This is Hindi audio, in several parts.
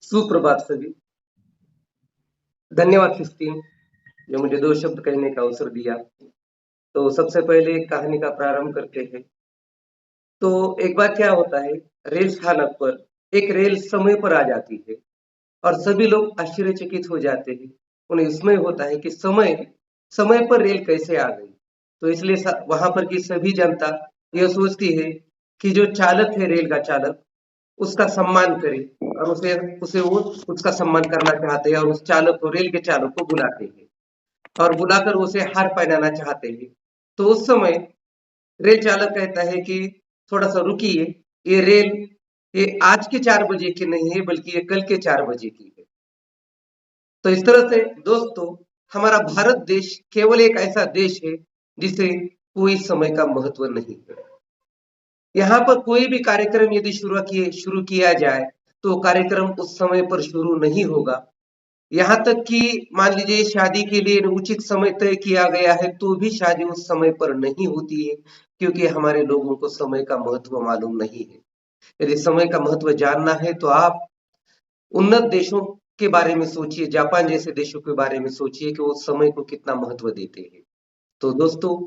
सुप्रभात सभी। धन्यवाद क्रिस्टीन, जो मुझे 2 शब्द कहने का अवसर दिया। तो सबसे पहले एक कहानी का प्रारंभ करते हैं। तो एक बार क्या होता है, रेल स्थानक पर एक रेल समय पर आ जाती है और सभी लोग आश्चर्यचकित हो जाते हैं। उन्हें विस्मय होता है कि समय समय पर रेल कैसे आ गई। तो इसलिए वहां पर की सभी जनता यह सोचती है कि जो चालक है, रेल का चालक, उसका सम्मान करे और उसे उसे वो उसका सम्मान करना चाहते हैं और उस चालक को, रेल के चालक को बुलाते हैं और बुलाकर उसे हार पहनाना चाहते हैं। तो उस समय रेल चालक कहता है कि थोड़ा सा रुकिए, ये रेल ये आज के 4 बजे की नहीं है, बल्कि ये कल के 4 बजे की है। तो इस तरह से दोस्तों, हमारा भारत देश केवल एक ऐसा देश है जिसे कोई समय का महत्व नहीं है। यहाँ पर कोई भी कार्यक्रम यदि शुरू किया जाए तो कार्यक्रम उस समय पर शुरू नहीं होगा। यहाँ तक कि मान लीजिए शादी के लिए उचित समय तय किया गया है तो भी शादी उस समय पर नहीं होती है, क्योंकि हमारे लोगों को समय का महत्व मालूम नहीं है। यदि समय का महत्व जानना है तो आप उन्नत देशों के बारे में सोचिए, जापान जैसे देशों के बारे में सोचिए कि वो समय को कितना महत्व देते हैं। तो दोस्तों,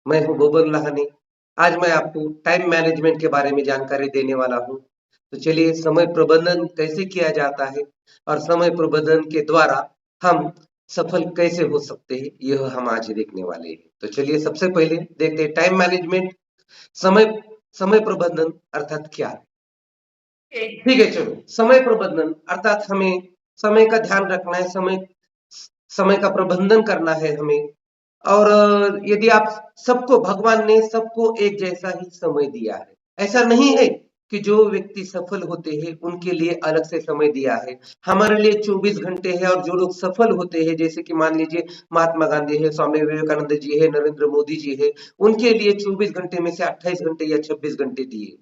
मैं हूँ गोबर लाहनी। आज मैं आपको टाइम मैनेजमेंट के बारे में जानकारी देने वाला हूँ। तो चलिए, समय प्रबंधन कैसे किया जाता है और समय प्रबंधन के द्वारा हम सफल कैसे हो सकते हैं, यह हम आज देखने वाले हैं। तो चलिए, सबसे पहले देखते हैं टाइम मैनेजमेंट, समय समय प्रबंधन अर्थात क्या है। ठीक है, चलो, समय प्रबंधन अर्थात हमें समय का ध्यान रखना है, समय समय का प्रबंधन करना है हमें। और यदि आप सबको, भगवान ने सबको एक जैसा ही समय दिया है। ऐसा नहीं है कि जो व्यक्ति सफल होते हैं उनके लिए अलग से समय दिया है। हमारे लिए 24 घंटे है और जो लोग सफल होते हैं, जैसे कि मान लीजिए महात्मा गांधी है, स्वामी विवेकानंद जी है, नरेंद्र मोदी जी है, उनके लिए 24 घंटे में से 28 घंटे या 26 घंटे दिए।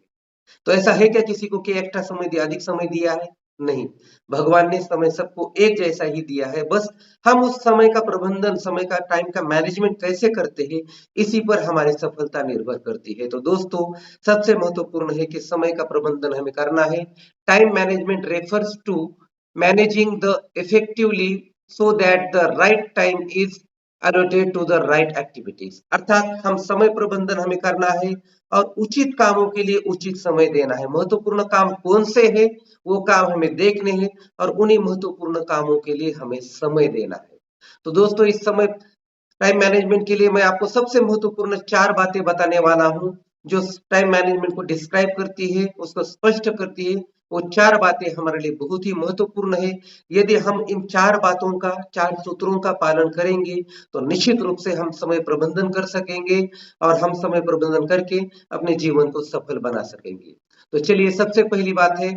तो ऐसा है क्या किसी को कि एक्स्ट्रा समय दिया, अधिक समय दिया है? नहीं। भगवान ने समय सबको एक जैसा ही दिया है। बस हम उस समय का प्रबंधन, समय का, टाइम का मैनेजमेंट कैसे करते हैं, इसी पर हमारी सफलता निर्भर करती है। तो दोस्तों, सबसे महत्वपूर्ण है कि समय का प्रबंधन हमें करना है। Time management refers to managing the effectively so that the right time is allotted to the right activities. अर्थात हम समय प्रबंधन हमें करना है और उचित कामों के लिए उचित समय देना है। महत्वपूर्ण काम कौन से हैं, वो काम हमें देखने हैं और उन्हीं महत्वपूर्ण कामों के लिए हमें समय देना है। तो दोस्तों, इस समय टाइम मैनेजमेंट के लिए मैं आपको सबसे महत्वपूर्ण 4 बातें बताने वाला हूं, जो टाइम मैनेजमेंट को डिस्क्राइब करती है, उसको स्पष्ट करती है। वो 4 बातें हमारे लिए बहुत ही महत्वपूर्ण है। यदि हम इन 4 बातों का, 4 सूत्रों का पालन करेंगे तो निश्चित रूप से हम समय प्रबंधन कर सकेंगे और हम समय प्रबंधन करके अपने जीवन को सफल बना सकेंगे। तो चलिए, सबसे पहली बात है,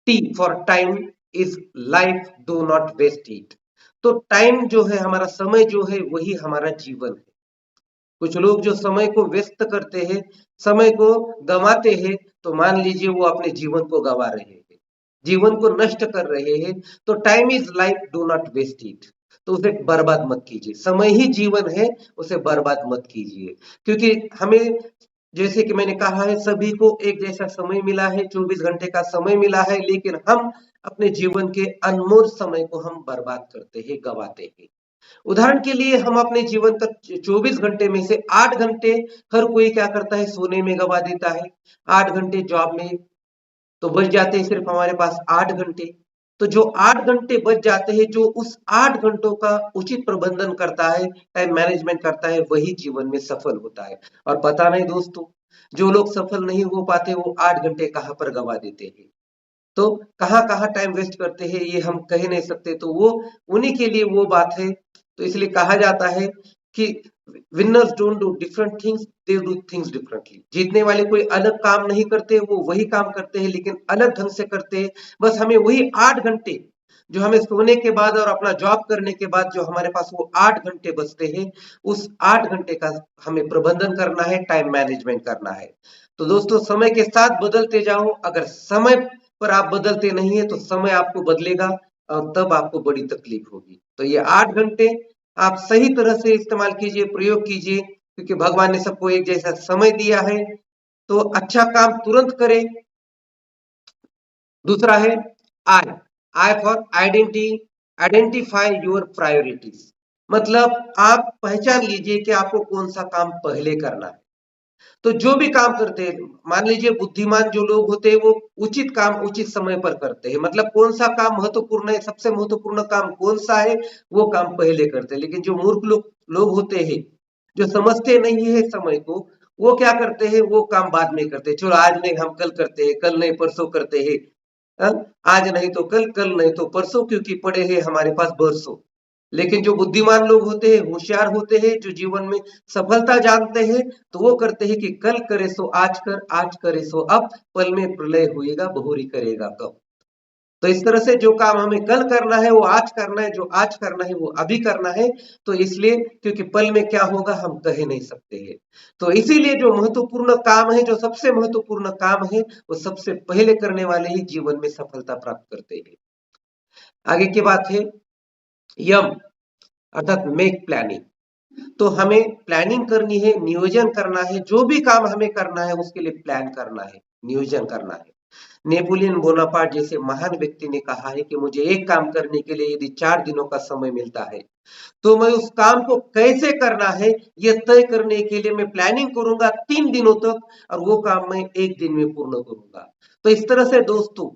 T for time is life, do not waste it. तो टाइम जो है, हमारा समय जो है, वही हमारा जीवन है। कुछ लोग जो समय को व्यस्त करते हैं, समय को गंवाते हैं, तो मान लीजिए वो अपने जीवन को गंवा रहे हैं, जीवन को नष्ट कर रहे हैं। तो time is life, do not waste it. तो उसे बर्बाद मत कीजिए। समय ही जीवन है, उसे बर्बाद मत कीजिए। क्योंकि हमें, जैसे कि मैंने कहा है, सभी को एक जैसा समय मिला है, 24 घंटे का समय मिला है, लेकिन हम अपने जीवन के अनमोल समय को हम बर्बाद करते हैं, गवाते हैं। उदाहरण के लिए, हम अपने जीवन का 24 घंटे में से 8 घंटे हर कोई क्या करता है, सोने में गवा देता है। 8 घंटे जॉब में, तो बच जाते हैं सिर्फ हमारे पास 8 घंटे। तो जो 8 घंटे बच जाते हैं, जो उस 8 घंटों का उचित प्रबंधन करता है, टाइम मैनेजमेंट करता है, वही जीवन में सफल होता है। और पता नहीं दोस्तों, जो लोग सफल नहीं हो पाते वो 8 घंटे कहाँ पर गवा देते हैं, तो कहाँ कहाँ टाइम वेस्ट करते हैं, ये हम कह नहीं सकते। तो वो उन्हीं के लिए वो बात है। तो इसलिए कहा जाता है कि winners don't do different things, they do things differently. जीतने वाले कोई अलग काम नहीं करते, वो वही काम करते हैं लेकिन अलग ढंग से करते हैं। बस हमें वही 8 घंटे, जो हमें सोने के बाद और अपना जॉब करने के बाद जो हमारे पास वो 8 घंटे बचते हैं, उस 8 घंटे का हमें प्रबंधन करना है, टाइम मैनेजमेंट करना है। तो दोस्तों, समय के साथ बदलते जाओ। अगर समय पर आप बदलते नहीं है तो समय आपको बदलेगा और तब आपको बड़ी तकलीफ होगी। तो ये 8 घंटे आप सही तरह से इस्तेमाल कीजिए, प्रयोग कीजिए, क्योंकि भगवान ने सबको एक जैसा समय दिया है। तो अच्छा काम तुरंत करें। दूसरा है आय। I for identify your priorities. मतलब आप पहचान लीजिए कि आपको कौन सा काम पहले करना है। तो जो भी काम करते हैं, मान लीजिए बुद्धिमान जो लोग होते हैं वो उचित काम उचित समय पर करते हैं। मतलब कौन सा काम महत्वपूर्ण है, सबसे महत्वपूर्ण काम कौन सा है, वो काम पहले करते हैं। लेकिन जो मूर्ख लोग होते हैं, जो समझते नहीं है समय को, वो क्या करते हैं, वो काम बाद में करते हैं। चलो आज नहीं, हम कल करते हैं, कल नहीं परसों करते हैं। हाँ? आज नहीं तो कल, कल नहीं तो परसों, क्योंकि पड़े हैं हमारे पास बरसों। लेकिन जो बुद्धिमान लोग होते हैं, होशियार होते हैं, जो जीवन में सफलता जानते हैं, तो वो करते हैं कि कल करे सो आज कर, आज करे सो अब, पल में प्रलय होएगा बहुरी करेगा कब। तो इस तरह से जो काम हमें कल करना है वो आज करना है, जो आज करना है वो अभी करना है। तो इसलिए, क्योंकि पल में क्या होगा हम कह नहीं सकते हैं। तो इसीलिए जो महत्वपूर्ण काम है, जो सबसे महत्वपूर्ण काम है, वो सबसे पहले करने वाले ही जीवन में सफलता प्राप्त करते हैं। आगे की बात है यम, अर्थात मेक प्लानिंग। तो हमें प्लानिंग करनी है, नियोजन करना है। जो भी काम हमें करना है उसके लिए प्लान करना है, नियोजन करना है। नेपोलियन बोनापार्ट जैसे महान व्यक्ति ने कहा है कि मुझे एक काम करने के लिए यदि 4 दिनों का समय मिलता है, तो मैं उस काम को कैसे करना है यह तय करने के लिए मैं प्लानिंग करूंगा 3 दिनों तक, और वो काम मैं एक दिन में पूर्ण करूंगा। तो इस तरह से दोस्तों,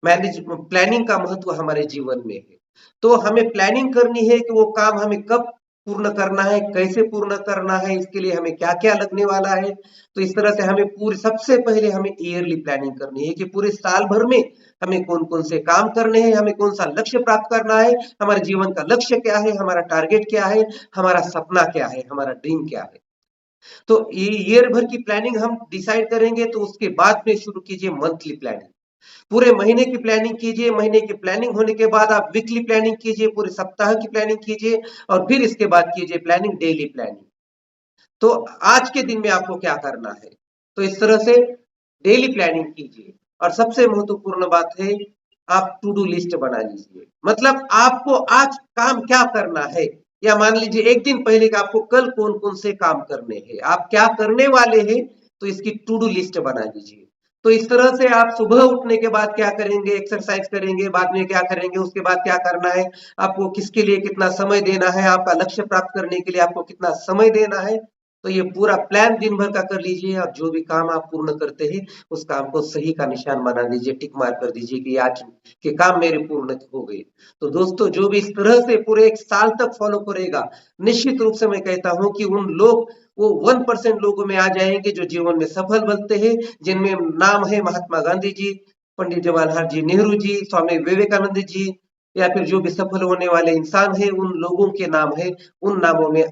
मैनेज प्लानिंग का महत्व हमारे जीवन में है। तो हमें प्लानिंग करनी है कि वो काम हमें कब पूर्ण करना है, कैसे पूर्ण करना है, इसके लिए हमें क्या क्या लगने वाला है। तो इस तरह से हमें पूरी, सबसे पहले हमें ईयरली प्लानिंग करनी है कि पूरे साल भर में हमें कौन कौन से काम करने हैं, हमें कौन सा लक्ष्य प्राप्त करना है, हमारे जीवन का लक्ष्य क्या है, हमारा टारगेट क्या है, हमारा सपना क्या है, हमारा ड्रीम क्या है। तो ये ईयर भर की प्लानिंग हम डिसाइड करेंगे, तो उसके बाद में शुरू कीजिए मंथली प्लानिंग। पूरे महीने की प्लानिंग कीजिए, महीने की प्लानिंग होने के बाद आप वीकली प्लानिंग कीजिए, पूरे सप्ताह की प्लानिंग कीजिए, और फिर इसके बाद कीजिए प्लानिंग, डेली प्लानिंग। तो आज के दिन में आपको क्या करना है, तो इस तरह से डेली प्लानिंग कीजिए। और सबसे महत्वपूर्ण बात है, आप टू डू लिस्ट बना लीजिए। मतलब आपको आज काम क्या करना है, या मान लीजिए एक दिन पहले का आपको कल कौन कौन से काम करने हैं, आप क्या करने वाले हैं, तो इसकी टू डू लिस्ट बना लीजिए। तो इस तरह से आप सुबह उठने के बाद क्या करेंगे, एक्सरसाइज करेंगे, बाद में क्या करेंगे, उसके बाद क्या करना है, आपको किसके लिए कितना समय देना है, आपका लक्ष्य प्राप्त करने के लिए आपको कितना समय देना है। तो ये पूरा प्लान दिन भर का कर लीजिए, और जो भी काम आप पूर्ण करते हैं उस काम को सही का निशान बना दीजिए, टिक मार्क कर दीजिए कि आज के काम मेरे पूर्ण हो गए। तो दोस्तों, जो भी इस तरह से पूरे एक साल तक फॉलो करेगा, निश्चित रूप से मैं कहता हूं कि उन लोग, वो 1% लोगों में आ जाएंगे जो जीवन में सफल बनते हैं, जिनमें नाम है महात्मा गांधी जी, पंडित जवाहरलाल जी नेहरू जी, स्वामी विवेकानंद जी, या फिर जो भी सफल होने वाले इंसान है उन लोगों के नाम है, उन नामों में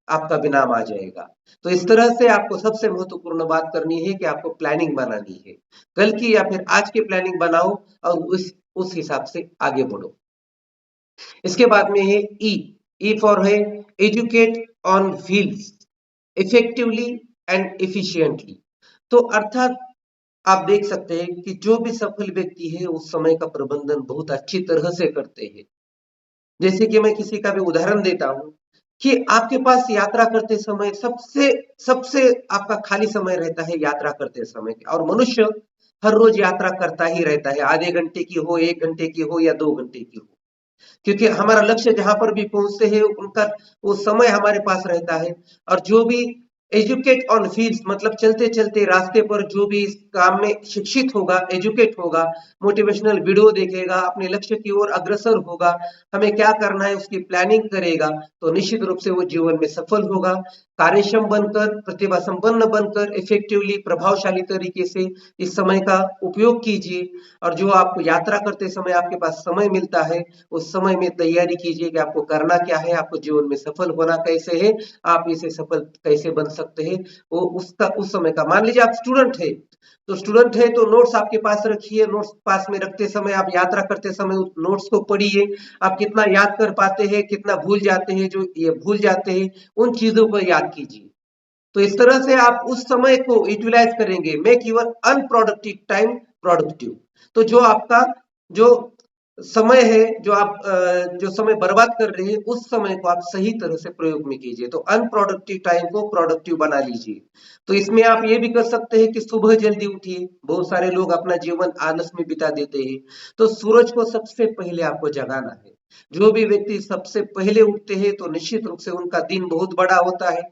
आपका भी नाम आ जाएगा। तो इस तरह से आपको सबसे महत्वपूर्ण बात करनी है कि आपको प्लानिंग बनानी है। कल की या फिर आज की प्लानिंग बनाओ, और उस हिसाब से आगे बढ़ो। इसके बाद में है ई। ई फॉर है educate on wheels, effectively and efficiently. तो अर्थात आप देख सकते हैं कि जो भी सफल व्यक्ति है उस समय का प्रबंधन बहुत अच्छी तरह से करते हैं। जैसे कि मैं किसी का भी उदाहरण देता हूं कि आपके पास यात्रा करते समय सबसे सबसे आपका खाली समय रहता है यात्रा करते समय, और मनुष्य हर रोज यात्रा करता ही रहता है, आधे घंटे की हो, 1 घंटे की हो, या 2 घंटे की हो। क्योंकि हमारा लक्ष्य जहां पर भी पहुंचते हैं उनका वो समय हमारे पास रहता है। और जो भी एजुकेट ऑन फील्ड्स, मतलब चलते चलते रास्ते पर जो भी इस काम में शिक्षित होगा, एजुकेट होगा, मोटिवेशनल वीडियो देखेगा, अपने लक्ष्य की ओर अग्रसर होगा, हमें क्या करना है उसकी प्लानिंग करेगा, तो निश्चित रूप से वो जीवन में सफल होगा। कार्यक्षम बनकर, प्रतिभा संपन्न बनकर, इफेक्टिवली, प्रभावशाली तरीके से इस समय का उपयोग कीजिए। और जो आपको यात्रा करते समय आपके पास समय मिलता है, उस समय में तैयारी कीजिए कि आपको करना क्या है, आपको जीवन में सफल होना कैसे है, आप इसे सफल कैसे बन सकते हैं। वो उसका उस समय का, मान लीजिए आप स्टूडेंट है, तो स्टूडेंट है तो नोट्स आपके पास रखिए, नोट्स पास में रखते समय आप यात्रा करते समय उस नोट्स को पढ़िए। आप कितना याद कर पाते हैं, कितना भूल जाते हैं, जो ये भूल जाते हैं उन चीजों को याद कीजिए। तो इस तरह से आप उस समय को यूटिलाइज करेंगे, make your unproductive time productive. तो जो आपका जो समय है जो आप जो समय बर्बाद कर रहे हैं, उस समय को आप सही तरह से प्रयोग में कीजिए। तो अनप्रोडक्टिव टाइम को प्रोडक्टिव बना लीजिए। तो इसमें आप ये भी कर सकते हैं कि सुबह जल्दी उठिए। बहुत सारे लोग अपना जीवन आलस में बिता देते हैं। तो सूरज को सबसे पहले आपको जगाना है। जो भी व्यक्ति सबसे पहले उठते हैं तो निश्चित रूप से उनका दिन बहुत बड़ा होता है।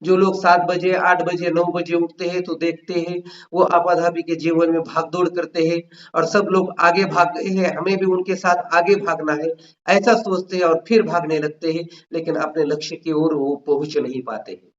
जो लोग 7 बजे, 8 बजे, 9 बजे उठते हैं तो देखते हैं वो आपाधापी के जीवन में भाग दौड़ करते हैं और सब लोग आगे भाग रहे हैं, हमें भी उनके साथ आगे भागना है, ऐसा सोचते हैं और फिर भागने लगते हैं, लेकिन अपने लक्ष्य की ओर वो पहुंच नहीं पाते हैं।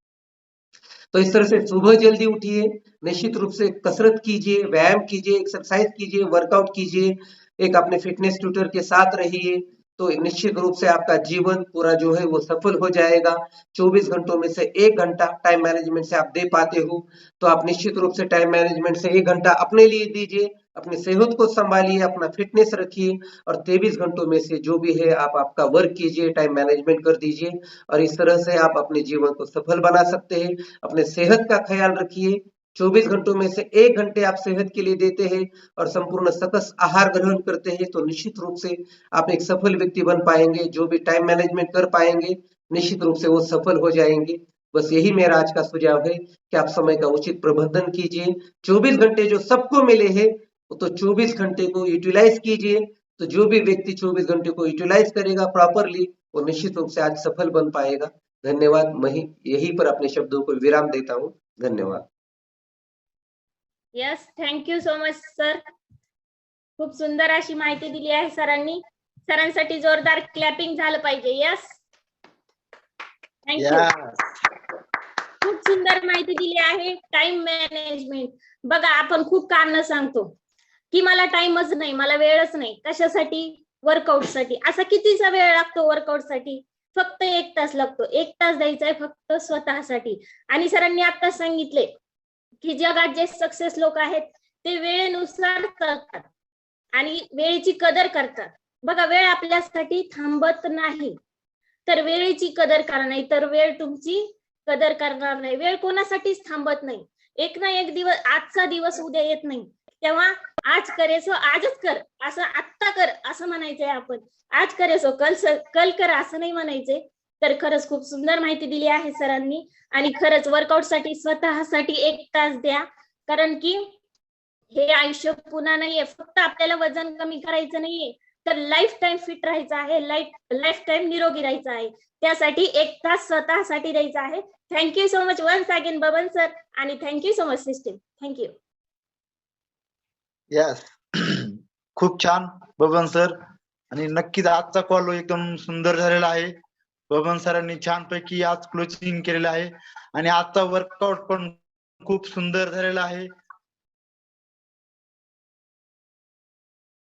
तो इस तरह से सुबह जल्दी उठिए, निश्चित रूप से कसरत कीजिए, व्यायाम कीजिए, एक्सरसाइज कीजिए, वर्कआउट कीजिए, एक अपने फिटनेस ट्यूटर के साथ रहिए। तो निश्चित रूप से आपका जीवन पूरा जो है वो सफल हो जाएगा। 24 घंटों में से 1 घंटा टाइम मैनेजमेंट से आप दे पाते हो, तो आप निश्चित रूप से टाइम मैनेजमेंट से 1 घंटा अपने लिए दीजिए। अपनी सेहत को संभालिए, अपना फिटनेस रखिए और 23 घंटों में से जो भी है आप आपका वर्क कीजिए, टाइम मैनेजमेंट कर दीजिए और इस तरह से आप अपने जीवन को सफल बना सकते हैं। अपने सेहत का ख्याल रखिए। 24 घंटों में से 1 घंटे आप सेहत के लिए देते हैं और संपूर्ण सकस आहार ग्रहण करते हैं, तो निश्चित रूप से आप एक सफल व्यक्ति बन पाएंगे। जो भी टाइम मैनेजमेंट कर पाएंगे, निश्चित रूप से वो सफल हो जाएंगे। बस यही मेरा आज का सुझाव है कि आप समय का उचित प्रबंधन कीजिए। 24 घंटे जो सबको मिले हैं, तो 24 घंटे को यूटिलाइज कीजिए। तो जो भी व्यक्ति 24 घंटे को यूटिलाइज करेगा प्रॉपरली, वो निश्चित रूप से आज सफल बन पाएगा। धन्यवाद। मैं यहीं पर अपने शब्दों को विराम देता हूँ। धन्यवाद। Yes, thank you so much sir. खूप सुंदर अशी माहिती दिली आहे सरांनी. सरांसाठी जोरदार क्लॅपिंग झालं पाहिजे. Yes, thank you. खूप सुंदर माहिती दिली आहे. Time management. बघा, आपण खूप कारण सांगतो की मला टाइमच नाही, मला वेळच नाही. कशासाठी? वर्कआउटसाठी. असा कितीचा वेळ लागतो वर्कआउटसाठी? फक्त 1 तास लागतो. 1 तास द्यायचा आहे फक्त स्वतःसाठी. आणि सरांनी आता सांगितले की जगात जे सक्सेस लोक आहेत ते वेळेनुसार करतात आणि वेळेची कदर करतात. बघा, वेळ आपल्यासाठी थांबत नाही. तर वेळेची कदर करा, नाही तर वेळ तुमची कदर करणार नाही. वेळ कोणासाठीच थांबत नाही. एक ना एक दिवस, आजचा दिवस उद्या येत नाही, तेव्हा आज करेसो आजच कर, असं आत्ता कर असं म्हणायचंय आपण. आज करेसो कल कर असं नाही म्हणायचंय. तर खरंच खूप सुंदर माहिती दिली आहे सरांनी. आणि खरंच वर्कआउटसाठी स्वतःसाठी 1 तास द्या, कारण की हे आयुष्य पुन्हा नाहीये. फक्त आपल्याला वजन कमी करायचं नाहीये, तर लाईफ टाइम फिट राहायचं आहे, लाईफ टाइम निरोगी राहायचं आहे. त्यासाठी 1 तास स्वतःसाठी द्यायचा आहे. Thank you so much once again Baban sir, आणि thank you so much system. Thank you. Yes. खूप छान बबन सर. आणि नक्कीच आजचा कॉल एकदम सुंदर झालेला आहे. बबन सरांनी छानपैकी आज क्लोजिंग केलेलं आहे आणि आजचा वर्कआउट पण खूप सुंदर झालेला आहे.